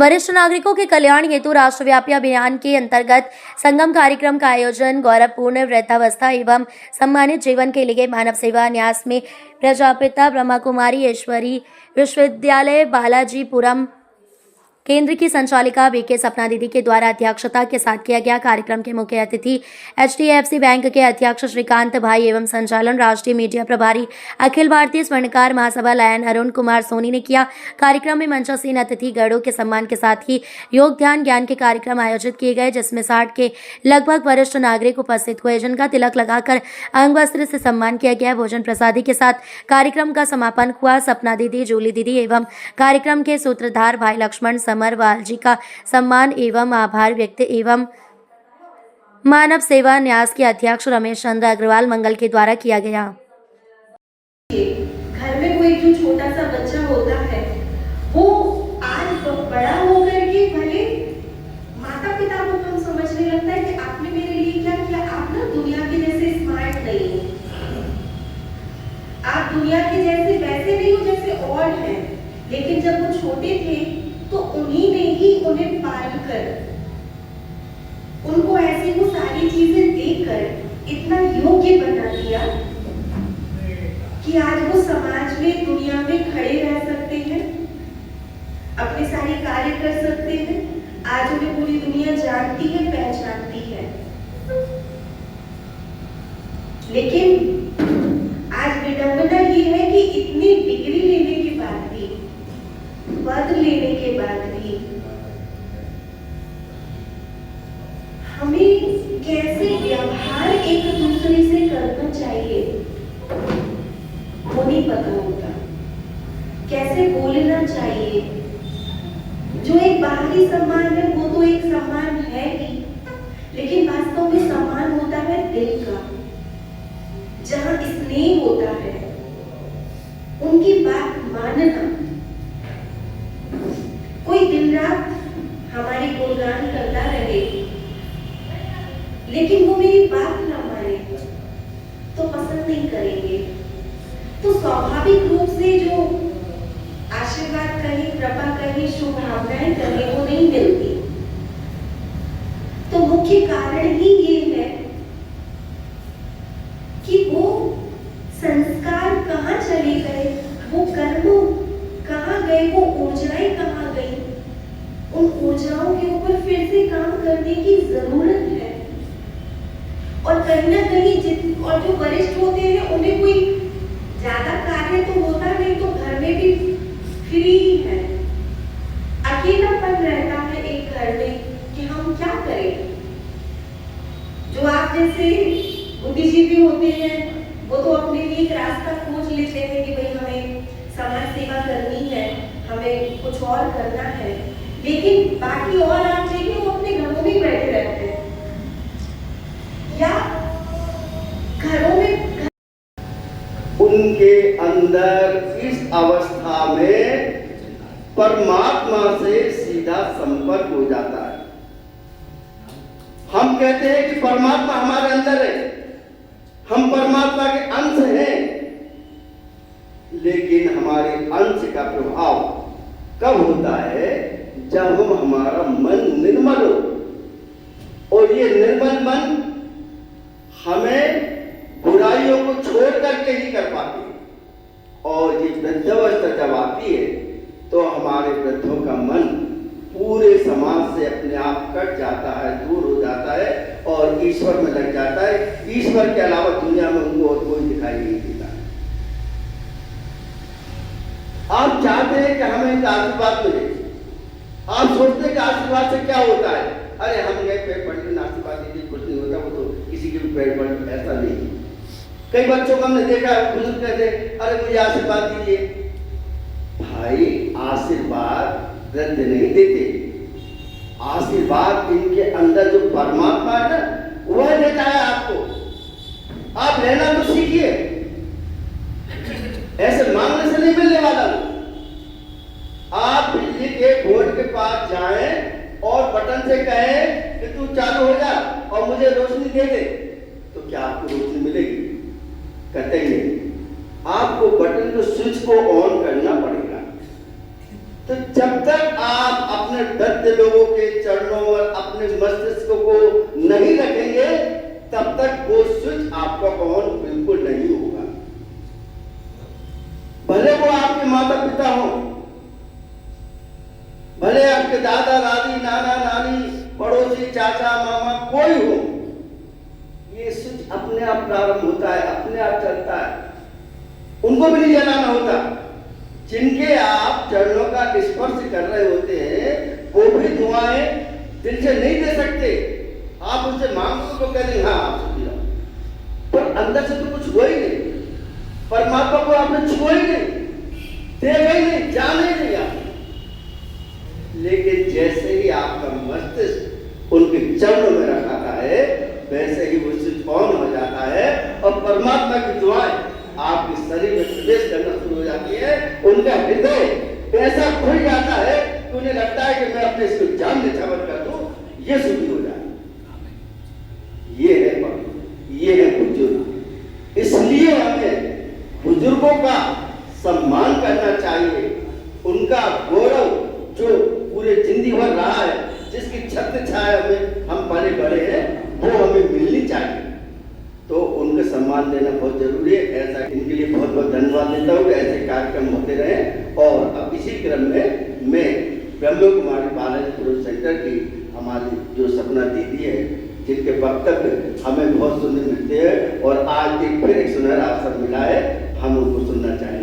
वरिष्ठ नागरिकों के कल्याण हेतु राष्ट्रव्यापी अभियान के अंतर्गत संगम कार्यक्रम का आयोजन गौरवपूर्ण वृद्धावस्था एवं सम्मानित जीवन के लिए मानव सेवा न्यास में प्रजापिता ब्रह्मा कुमारी ईश्वरी विश्वविद्यालय बालाजीपुरम केंद्र की संचालिका बीके सपना दीदी के द्वारा अध्यक्षता के साथ किया गया। कार्यक्रम के मुख्य अतिथि HDFC बैंक के अध्यक्ष श्रीकांत भाई एवं संचालन राष्ट्रीय मीडिया प्रभारी अखिल भारतीय स्वर्णकार महासभा लायन अरुण कुमार सोनी ने किया। कार्यक्रम में मंचासीन अतिथि गणों के सम्मान के साथ ही योग ध्यान ज्ञान के कार्यक्रम आयोजित किए गए, जिसमें 60 के लगभग वरिष्ठ नागरिक उपस्थित हुए, जिनका तिलक लगाकर अंग वस्त्र से सम्मान किया गया। भोजन प्रसादी के साथ कार्यक्रम का समापन हुआ। सपना दीदी, जूली दीदी एवं कार्यक्रम के सूत्रधार भाई लक्ष्मण समरवाल जी का सम्मान एवं आभार व्यक्त एवं मानव सेवा न्यास के अध्यक्ष रमेश चंद्र अग्रवाल मंगल के द्वारा किया गया। घर में कोई जो छोटा सा बच्चा होता है वो आज बड़ा होकर के भले माता पिता को हम समझने लगता है कि आपने मेरे लिए क्या किया। आप ना दुनिया के जैसे स्मार्ट नहीं हो, आप दुनिया के जैसे वैसे नहीं हो जैसे और हैं, लेकिन जब वो छोटे थे तो उन्हीं ने ही उन्हें पाल कर, उनको ऐसी वो सारी चीजें देकर इतना योग्य बना दिया कि आज वो समाज में दुनिया में खड़े रह सकते हैं, अपने सारे कार्य कर सकते हैं। आज उन्हें पूरी दुनिया जानती है, पहचानती है। लेकिन आज विडंबना ये है कि इतनी डिग्री लेने के बाद भी, पद लेने के बाद भी हमें कैसे व्यवहार एक दूसरे से करना चाहिए वो नहीं पता होता, कैसे बोलना चाहिए। जो एक बाहरी सम्मान है वो तो एक सम्मान है ही, लेकिन वास्तव में सम्मान होता है दिल का, जहां स्नेह होता है, उनकी बात मानना। कोई दिन रात हमारी गुणगान करता रहे लेकिन वो मेरी बात ना माने तो पसंद नहीं करेंगे। तो स्वाभाविक रूप से जो आशीर्वाद कहें, कृपा कहें, शुभकामनाएं कहें, वो नहीं मिलती। तो मुख्य कारण ही ये है कि वो संस्कार कहाँ चले गए, वो कर्म कहाँ गए, वो ऊर्जाएं कहाँ गई। उन ऊर्जाओं के ऊपर फिर से काम करने की जरूरत है। और कहीं ना कहीं और जो वरिष्ठ होते हैं उन्हें कोई ज्यादा कार्य तो होता नहीं, तो घर में भी फ्री है, अकेलापन रहता है एक घर में कि हम क्या करें। जो आप जैसे बुद्धिजीवी होते हैं वो तो अपने लिए एक रास्ता खोज लेते हैं कि भाई हमें समाज सेवा करनी है, हमें कुछ और करना है, लेकिन बाकी और आप देखिए वो अपने घरों में बैठे रहते हैं या घरों में। उनके अंदर इस अवस्था में परमात्मा से सीधा संपर्क हो जाता है। हम कहते हैं कि परमात्मा हमारे अंदर है, हम परमात्मा के अंश हैं, लेकिन हमारे अंश का प्रभाव कब होता है? जब हमारा मन निर्मल हो। और ये निर्मल मन हमें बुराइयों को छोड़ करके ही कर पाती है। और ये वृद्धावस्था जब आती है तो हमारे वृद्धों का मन पूरे समाज से अपने आप कट जाता है, दूर हो जाता है और ईश्वर में लग जाता है। ईश्वर के अलावा दुनिया में उनको और कोई दिखाई नहीं देता। आप चाहते हैं कि हमें एक आशीर्वाद मिले, आप सोचते हैं कि आशीर्वाद से क्या होता है? अरे हम गए पेड़ पड़ने आशीर्वाद दीजिए, कुछ नहीं होता, वो तो किसी के भी पेड़ पड़, ऐसा नहीं। कई बच्चों को हमने देखा है, बुजुर्ग कहते अरे मुझे आशीर्वाद दीजिए। भाई आशीर्वाद वृद्ध नहीं देते, आशीर्वाद इनके अंदर जो परमात्मा है ना वह देता है आपको। आप लेना तो सीखिए, ऐसे मांगने से नहीं मिलने वाला। आप बिजली के बोर्ड के पास जाएं और बटन से कहें कि तू चालू हो जा और मुझे रोशनी दे दे, तो क्या आपको रोशनी मिलेगी? कहते ही नहीं। आपको बटन को, स्विच को ऑन करना पड़ेगा। तो जब तक आप अपने दत्त लोगों के चरणों और अपने मस्तिष्क को नहीं रखेंगे, तब तक वो स्विच आपका ऑन बिल्कुल नहीं होगा। भले वो आपके माता पिता हो, भले आपके दादा दादी नाना नानी पड़ोसी चाचा मामा कोई हो, ये स्विच अपने आप प्रारंभ होता है, अपने आप चलता है, उनको भी नहीं जलाना होता। जिनके आप चरणों का स्पर्श कर रहे होते हैं वो भी दुआएं दिल से नहीं दे सकते। आप उनसे मांगो तो कह देंगे हाँ आप दिया, पर अंदर से तो कुछ हुआ ही नहीं, परमात्मा को आपने छुआ ही नहीं, देखा ही नहीं, जाना ही नहीं आप। लेकिन जैसे ही आपका मस्तिष्क उनके चरणों में रखाता है, वैसे ही वो स्विच ऑन हो जाता है और परमात्मा की दुआएं आपके शरीर में प्रवेश करना शुरू हो जाती है। उनका हृदय ऐसा खुल जाता है कि उन्हें लगता है कि मैं अपने इसको जान निछावर कर दूं, ये शुरू हो जाए। ये है बुजुर्ग। इसलिए हमें बुजुर्गों का सम्मान करना चाहिए। उनका गौरव जो पूरे जिंदगी भर रहा है, जिसकी छत्र छाया में हम पले बड़े हैं, वो हमें मिलनी चाहिए। तो उनको सम्मान देना बहुत जरूरी है। ऐसा इनके लिए बहुत बहुत धन्यवाद देता हूँ। ऐसे कार्यक्रम होते रहे। और अब इसी क्रम में मैं ब्रह्म कुमारी बालाजी पुरुष सेंटर की हमारी जो सपना दीदी है, जिनके वक्तव्य हमें बहुत सुनने मिलते हैं और आज एक फिर एक सुनहरा अवसर मिला है, हम उनको सुनना चाहेंगे।